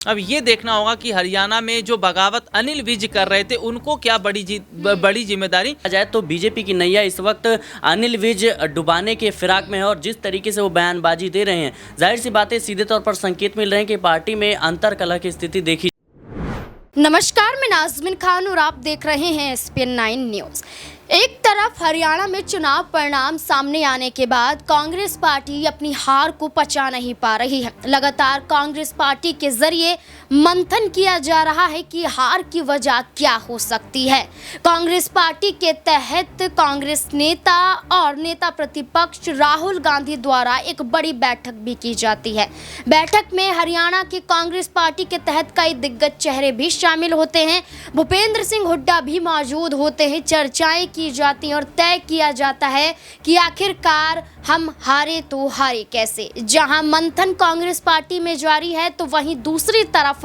अब ये देखना होगा कि हरियाणा में जो बगावत अनिल विज कर रहे थे उनको क्या बड़ी जिम्मेदारी जाए तो बीजेपी की नैया इस वक्त अनिल विज डुबाने के फिराक में है और जिस तरीके से वो बयानबाजी दे रहे हैं, जाहिर सी बात है सीधे तौर पर संकेत मिल रहे हैं कि पार्टी में अंतर्कलह की स्थिति देखी। नमस्कार, मैं नाज़मीन खान और आप देख रहे हैं SPN 9 न्यूज़। एक तरफ हरियाणा में चुनाव परिणाम सामने आने के बाद कांग्रेस पार्टी अपनी हार को पचा नहीं पा रही है। लगातार कांग्रेस पार्टी के जरिए मंथन किया जा रहा है कि हार की वजह क्या हो सकती है। कांग्रेस पार्टी के तहत कांग्रेस नेता और नेता प्रतिपक्ष राहुल गांधी द्वारा एक बड़ी बैठक भी की जाती है। बैठक में हरियाणा की कांग्रेस पार्टी के तहत कई दिग्गज चेहरे भी शामिल होते हैं। भूपेंद्र सिंह हुड्डा भी मौजूद होते हैं। चर्चाएं की जाती हैं और तय किया जाता है कि आखिरकार हम हारे तो हारे कैसे। जहां मंथन कांग्रेस पार्टी में जारी है तो वहीं दूसरी तरफ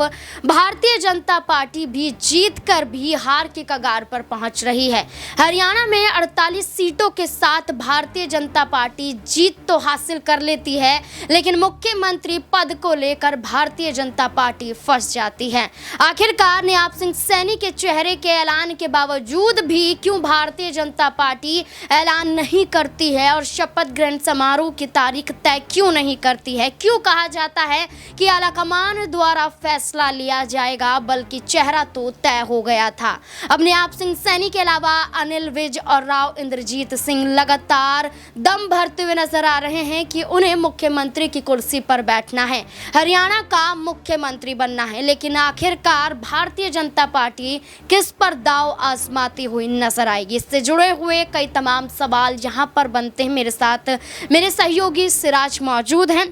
भारतीय जनता पार्टी भी जीत कर भी हार के कगार पर पहुंच रही है। हरियाणा में 48 सीटों के साथ भारतीय जनता पार्टी जीत तो हासिल कर लेती है, लेकिन मुख्यमंत्री पद को लेकर भारतीय जनता पार्टी फंस जाती है। आखिरकार नियाप सिंह सैनी के चेहरे के ऐलान के बावजूद भी क्यों भारतीय जनता पार्टी ऐलान नहीं करती है और शपथ ग्रहण समारोह की तारीख तय क्यों नहीं करती है? क्यों कहा जाता है कि आलाकमान द्वारा फैसला लिया जाएगा, बल्कि चेहरा तो तय हो गया था। अब नियाप सिंह सैनी के अलावा अनिल विज और राव इंद्रजीत सिंह लगातार दम भरते हुए नजर आ रहे हैं कि उन्हें मुख्यमंत्री की कुर्सी पर बैठना है, हरियाणा का मुख्यमंत्री बनना है। लेकिन आखिरकार भारतीय जनता पार्टी किस पर दांव आजमाती हुई नजर आएगी? इससे जुड़े हुए कई तमाम सवाल यहाँ पर बनते हैं। मेरे साथ मेरे सहयोगी सिराज मौजूद हैं।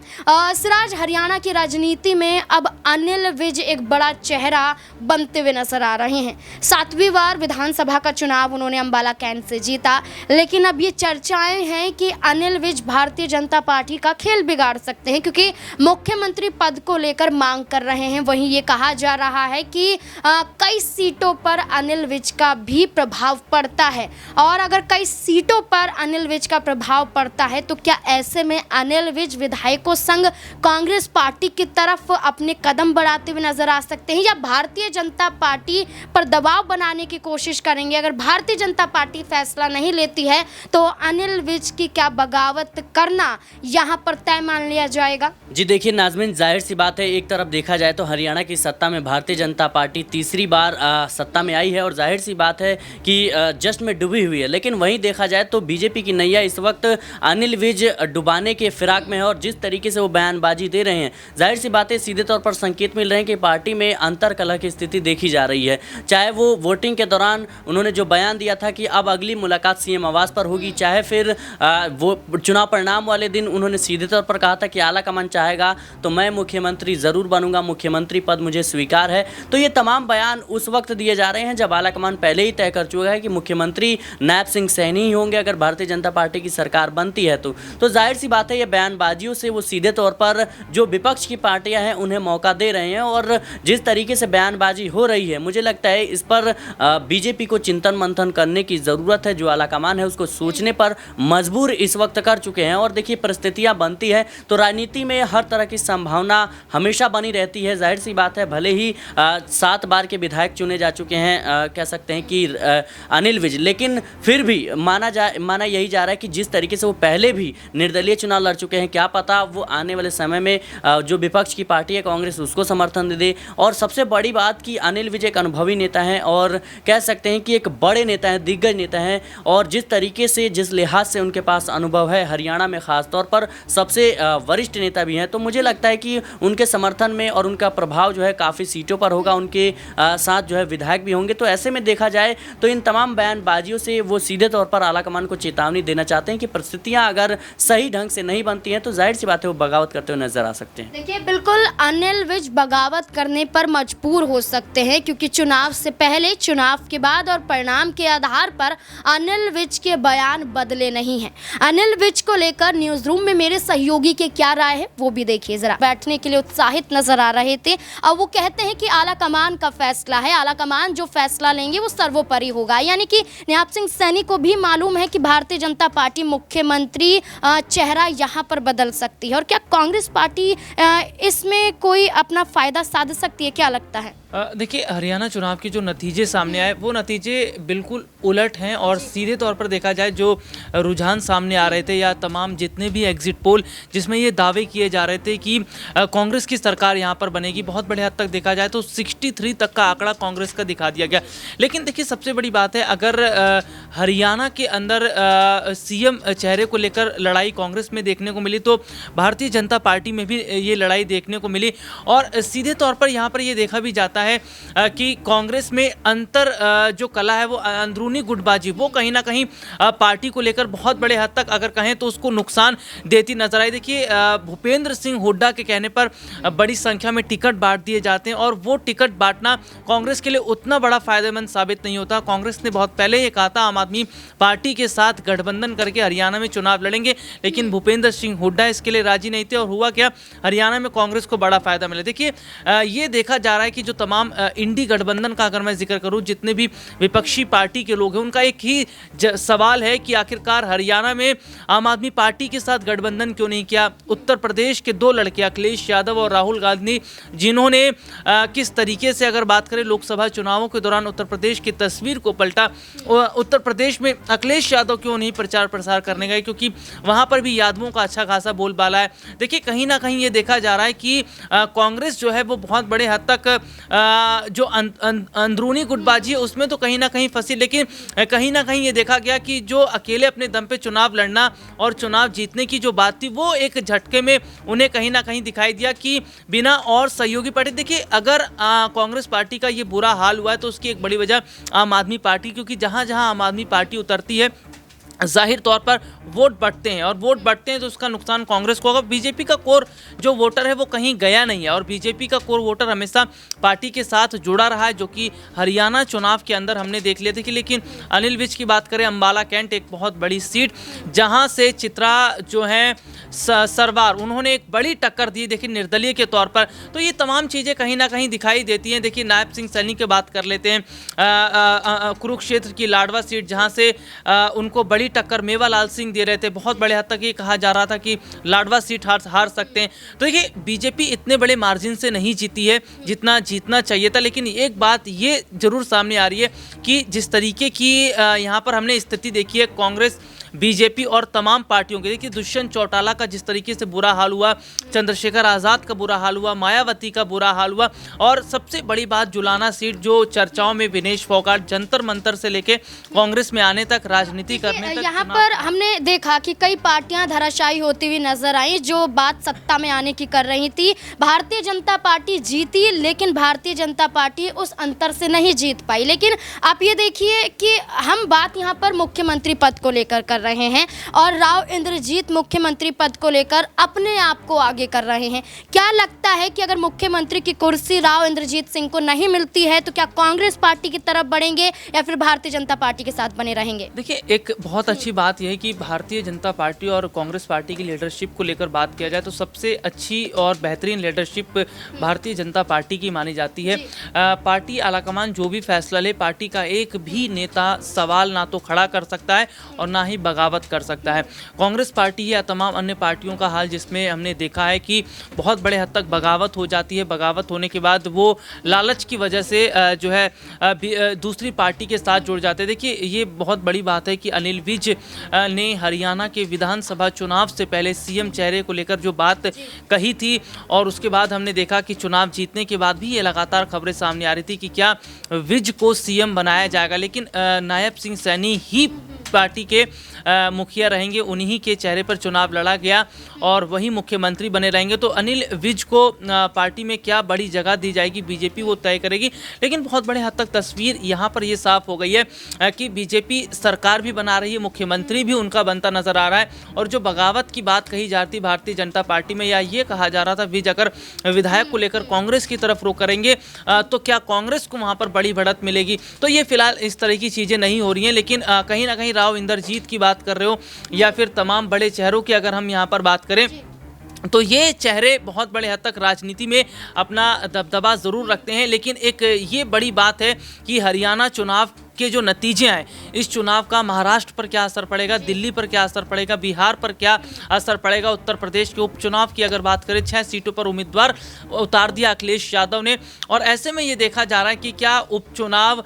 सिराज, हरियाणा की राजनीति में अब अनिल विज एक बड़ा चेहरा बनते हुए नजर आ रहे हैं। 7वीं बार विधानसभा का चुनाव उन्होंने अंबाला कैंट से जीता, लेकिन अब ये चर्चाएं हैं कि अनिल विज भारतीय जनता पार्टी का खेल बिगाड़ सकते हैं, क्योंकि मुख्यमंत्री पद को लेकर मांग कर रहे हैं। वहीं ये कहा जा रहा है कि कई सीटों पर अनिल विज का भी प्रभाव पड़ता है, और अगर कई सीटों पर अनिल विज का प्रभाव पड़ता है तो क्या ऐसे में अनिल विज विधायकों संग कांग्रेस पार्टी की तरफ अपने कदम बढ़ाते हुए नजर आ सकते हैं, या भारतीय जनता पार्टी पर दबाव बनाने की कोशिश करेंगे? अगर भारतीय जनता पार्टी फैसला नहीं लेती है तो अनिल विज की क्या बगावत करना यहाँ पर तय मान लिया जाएगा? जी देखिए नाज़मीन, जाहिर सी बात है, एक तरफ देखा जाए तो हरियाणा की सत्ता में भारतीय जनता पार्टी तीसरी बार सत्ता में आई है और जाहिर सी बात है कि जश्न में डूबी हुई है। लेकिन वहीं देखा जाए तो बीजेपी की नैया इस वक्त अनिल विज डुबाने के फिराक में है और जिस तरीके से वो बयानबाजी दे रहे हैं, जाहिर सी बात है सीधे तौर पर संकेत मिल रहे हैं कि पार्टी में अंतर्कलह की स्थिति देखी जा रही है। चाहे वो वोटिंग के दौरान उन्होंने जो बयान दिया था कि अब अगली मुलाकात सीएम आवास पर होगी, चाहे फिर वो चुनाव परिणाम वाले दिन उन्होंने सीधे तौर पर कहा था कि आलाकमान चाहेगा तो मैं मुख्यमंत्री ज़रूर बनूंगा, मुख्यमंत्री पद मुझे स्वीकार है। तो ये तमाम बयान उस वक्त दिए जा रहे हैं जब आलाकमान पहले ही तय कर चुका है कि मुख्यमंत्री नियाप सिंह सैनी ही होंगे अगर भारतीय जनता पार्टी की सरकार बनती है तो जाहिर सी बात है ये बयानबाजियों से वो सीधे तौर पर जो विपक्ष की पार्टियां हैं उन्हें मौका दे रहे हैं। और जिस तरीके से बयानबाजी हो रही है, मुझे लगता है इस पर बीजेपी को चिंतन मंथन करने की ज़रूरत है। जो आलाकमान है उसको सोचने पर मजबूर इस वक्त कर चुके हैं। और देखिए, परिस्थितियाँ बनती है तो राजनीति में हर तरह की संभावना हमेशा बनी रहती है। जाहिर सी बात है, भले ही 7 बार के विधायक चुने जा चुके हैं, कह सकते हैं कि अनिल विज, लेकिन फिर भी माना यही जा रहा है कि जिस तरीके से वो पहले भी निर्दलीय चुनाव लड़ चुके हैं, क्या पता वो आने वाले समय में जो विपक्ष की पार्टी है कांग्रेस उसको समर्थन दे दे। और सबसे बड़ी बात कि अनिल विज एक अनुभवी नेता हैं और कह सकते हैं कि एक बड़े नेता हैं, दिग्गज नेता हैं, और जिस तरीके से जिस लिहाज से उनके पास अनुभव है हरियाणा में खासतौर पर सबसे वरिष्ठ नेता भी हैं, तो मुझे लगता है कि उनके समर्थन में और उनका प्रभाव जो है काफ़ी सीटों पर होगा, उनके साथ जो है विधायक भी होंगे। तो ऐसे में देखा जाए तो इन तमाम बयानबाजियों से वो सीधे तौर पर आलाकमान को चेतावनी देना चाहते हैं कि परिस्थितियां अगर सही ढंग से नहीं बनती हैं तो जाहिर सी बात है वो बगावत करते हुए नजर आ सकते हैं। देखिए, बिल्कुल अनिल विज बगावत करने पर मजबूर हो सकते हैं, क्योंकि चुनाव से पहले, चुनाव के बाद और परिणाम के आधार पर अनिल विज के बयान बदले नहीं हैं। अनिल विज को लेकर न्यूज रूम में मेरे सहयोगी के क्या राय है वो भी देखिए जरा। बैठने के लिए उत्साहित नजर आ रहे थे। अब वो कहते हैं कि आलाकमान का फैसला है, आलाकमान जो फैसला लेंगे वो सर्वोपरि होगा। यानी कि नियाप सिंह सैनी को भी मालूम है कि भारतीय जनता पार्टी मुख्यमंत्री मुख्यमंत्री चेहरा यहाँ पर बदल सकती है, और क्या कांग्रेस पार्टी इसमें कोई अपना फायदा साध सकती है, क्या लगता है? देखिए, हरियाणा चुनाव के जो नतीजे सामने आए वो नतीजे बिल्कुल उलट हैं, और सीधे तौर पर देखा जाए जो रुझान सामने आ रहे थे या तमाम जितने भी एग्जिट पोल जिसमें ये दावे किए जा रहे थे कि कांग्रेस की सरकार यहाँ पर बनेगी, बहुत बड़े हद तक देखा जाए तो 63 तक का आंकड़ा कांग्रेस का दिखा दिया गया। लेकिन देखिए, सबसे बड़ी बात है, अगर हरियाणा के अंदर सीएम चेहरे को लेकर लड़ाई कांग्रेस में देखने को मिली तो भारतीय जनता पार्टी में भी ये लड़ाई देखने को मिली। और सीधे तौर पर यहाँ पर ये देखा भी जाता है कि कांग्रेस में अंतर जो कला है वो अंदरूनी गुटबाजी वो कहीं ना कहीं पार्टी को लेकर बहुत बड़े हद तक अगर कहें तो उसको नुकसान देती नजर आई। देखिए, भूपेंद्र सिंह हुड्डा के कहने पर बड़ी संख्या में टिकट बांट दिए जाते हैं, और वो टिकट बांटना कांग्रेस के लिए उतना बड़ा फायदेमंद साबित नहीं होता। कांग्रेस ने बहुत पहले ये कहा था आम आदमी पार्टी के साथ गठबंधन करके हरियाणा में चुनाव लड़ेंगे, लेकिन भूपेंद्र सिंह हुड्डा इसके लिए राजी नहीं थे, और हुआ क्या, हरियाणा में कांग्रेस को बड़ा फायदा मिला। देखिए, ये देखा जा रहा है कि जो तमाम इंडी गठबंधन का अगर मैं जिक्र करूं, जितने भी विपक्षी पार्टी के लोग हैं उनका एक ही सवाल है कि आखिरकार हरियाणा में आम आदमी पार्टी के साथ गठबंधन क्यों नहीं किया। उत्तर प्रदेश के दो लड़के अखिलेश यादव और राहुल गांधी, जिन्होंने किस तरीके से अगर बात करें लोकसभा चुनावों के दौरान उत्तर प्रदेश की तस्वीर को पलटा, उत्तर प्रदेश में अखिलेश यादव क्यों नहीं प्रचार प्रसार करने गए, क्योंकि वहां पर भी यादवों का अच्छा खासा बोलबाला है। देखिए, कहीं ना कहीं ये देखा जा रहा है कि कांग्रेस जो है वो बहुत बड़े हद तक जो अंदरूनी गुटबाजी है उसमें तो कहीं ना कहीं फंसी, लेकिन कहीं ना कहीं ये देखा गया कि जो अकेले अपने दम पे चुनाव लड़ना और चुनाव जीतने की जो बात थी वो एक झटके में उन्हें कहीं ना कहीं दिखाई दिया कि बिना और सहयोगी पार्टी। देखिए, अगर कांग्रेस पार्टी का ये बुरा हाल हुआ है तो उसकी एक बड़ी वजह आम आदमी पार्टी, क्योंकि जहां जहां आम आदमी पार्टी उतरती है जाहिर तौर पर वोट बढ़ते हैं, और वोट बढ़ते हैं तो उसका नुकसान कांग्रेस को होगा। बीजेपी का कोर जो वोटर है वो कहीं गया नहीं है, और बीजेपी का कोर वोटर हमेशा पार्टी के साथ जुड़ा रहा है, जो कि हरियाणा चुनाव के अंदर हमने देख लिया था कि। लेकिन अनिल विज की बात करें, अंबाला कैंट एक बहुत बड़ी सीट जहां से चित्रा जो है सरवार, उन्होंने एक बड़ी टक्कर दी, देखिए निर्दलीय के तौर पर। तो ये तमाम चीज़ें कहीं ना कहीं दिखाई देती हैं। देखिए, नायब सिंह सैनी की बात कर लेते हैं, कुरुक्षेत्र की लाडवा सीट जहां से उनको बड़ी टक्कर मेवालाल सिंह दे रहे थे, बहुत बड़े हद तक ये कहा जा रहा था कि लाडवा सीट हार सकते हैं। तो देखिए, बीजेपी इतने बड़े मार्जिन से नहीं जीती है जितना जीतना चाहिए था, लेकिन एक बात ये जरूर सामने आ रही है कि जिस तरीके की यहाँ पर हमने स्थिति देखी है कांग्रेस, बीजेपी और तमाम पार्टियों के, देखिए दुष्यंत चौटाला का जिस तरीके से बुरा हाल हुआ, चंद्रशेखर आज़ाद का बुरा हाल हुआ, मायावती का बुरा हाल हुआ, और सबसे बड़ी बात जुलाना सीट जो चर्चाओं में विनेश फोगाट जंतर मंतर से लेके कांग्रेस में आने तक, राजनीति करने तक। यहाँ पर हमने देखा कि कई पार्टियां धराशायी होती हुई नजर आई जो बात सत्ता में आने की कर रही थी। भारतीय जनता पार्टी जीती, लेकिन भारतीय जनता पार्टी उस अंतर से नहीं जीत पाई। लेकिन आप ये देखिए कि हम बात यहाँ पर मुख्यमंत्री पद को लेकर कर रहे हैं, और राव इंद्रजीत मुख्यमंत्री पद को लेकर अपने आप को आगे कर रहे हैं। क्या लगता है कि अगर मुख्यमंत्री की कुर्सी राव इंद्रजीत सिंह को नहीं मिलती है तो क्या कांग्रेस पार्टी की तरफ बढ़ेंगे या फिर भारतीय जनता पार्टी के साथ बने रहेंगे? देखिए, एक बहुत अच्छी बात यह है कि भारतीय जनता पार्टी और कांग्रेस पार्टी की लीडरशिप को लेकर बात किया जाए तो सबसे अच्छी और बेहतरीन लीडरशिप भारतीय जनता पार्टी की मानी जाती है। पार्टी आलाकमान जो भी फैसला ले, पार्टी का एक भी नेता सवाल ना तो खड़ा कर सकता है और ना ही बगावत कर सकता है। कांग्रेस पार्टी या तमाम अन्य पार्टियों का हाल जिसमें हमने देखा है कि बहुत बड़े हद तक बगावत हो जाती है, बगावत होने के बाद वो लालच की वजह से जो है दूसरी पार्टी के साथ जुड़ जाते हैं। देखिए, ये बहुत बड़ी बात है कि अनिल विज ने हरियाणा के विधानसभा चुनाव से पहले सीएम चेहरे को लेकर जो बात कही थी, और उसके बाद हमने देखा कि चुनाव जीतने के बाद भी ये लगातार खबरें सामने आ रही थी कि क्या विज को सीएम बनाया जाएगा, लेकिन नायब सिंह सैनी ही पार्टी के मुखिया रहेंगे, उन्हीं के चेहरे पर चुनाव लड़ा गया और वही मुख्यमंत्री बने रहेंगे। तो अनिल विज को पार्टी में क्या बड़ी जगह दी जाएगी, बीजेपी वो तय करेगी। लेकिन बहुत बड़े हद तक तस्वीर यहाँ पर ये साफ हो गई है कि बीजेपी सरकार भी बना रही है, मुख्यमंत्री भी उनका बनता नजर आ रहा है। और जो बगावत की बात कही जा रही थी भारतीय जनता पार्टी में, या ये कहा जा रहा था विज अगर विधायक को लेकर कांग्रेस की तरफ रुख करेंगे तो क्या कांग्रेस को वहाँ पर बड़ी बढ़त मिलेगी। तो ये फिलहाल इस तरह की चीज़ें नहीं हो रही हैं। लेकिन कहीं ना कहीं राव इंद्रजीत की बात कर रहे हो या फिर तमाम बड़े चेहरों की अगर हम यहाँ पर बात करें तो ये चेहरे बहुत बड़े हद तक राजनीति में अपना दबदबा ज़रूर रखते हैं। लेकिन एक ये बड़ी बात है कि हरियाणा चुनाव के जो नतीजे आए इस चुनाव का महाराष्ट्र पर क्या असर पड़ेगा, दिल्ली पर क्या असर पड़ेगा, बिहार पर क्या असर पड़ेगा, उत्तर प्रदेश के उपचुनाव की अगर बात करें 6 सीटों पर उम्मीदवार उतार दिया अखिलेश यादव ने। और ऐसे में ये देखा जा रहा है कि क्या उपचुनाव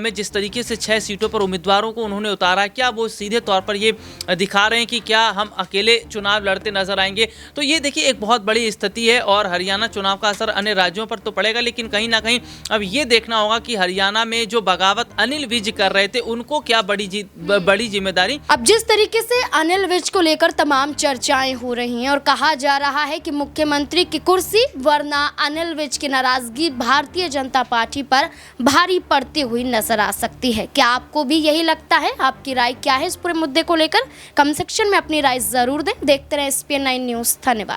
में जिस तरीके से 6 सीटों पर उम्मीदवारों को उन्होंने उतारा, क्या वो सीधे तौर पर ये दिखा रहे हैं कि क्या हम अकेले चुनाव लड़ते नजर आएंगे। तो ये देखिए एक बहुत बड़ी स्थिति है और हरियाणा चुनाव का असर अन्य राज्यों पर तो पड़ेगा, लेकिन कहीं ना कहीं अब ये देखना होगा कि हरियाणा में जो बगावत अनिल विज कर रहे थे उनको क्या बड़ी जिम्मेदारी। अब जिस तरीके से अनिल विज को लेकर तमाम चर्चाएं हो रही हैं और कहा जा रहा है कि मुख्यमंत्री की कुर्सी वरना अनिल विज की नाराजगी भारतीय जनता पार्टी पर भारी पड़ती हुई नजर आ सकती है। क्या आपको भी यही लगता है? आपकी राय क्या है इस पूरे मुद्दे को लेकर? कमेंट सेक्शन में अपनी राय जरूर दें। देखते रहें SPN9 न्यूज़। धन्यवाद।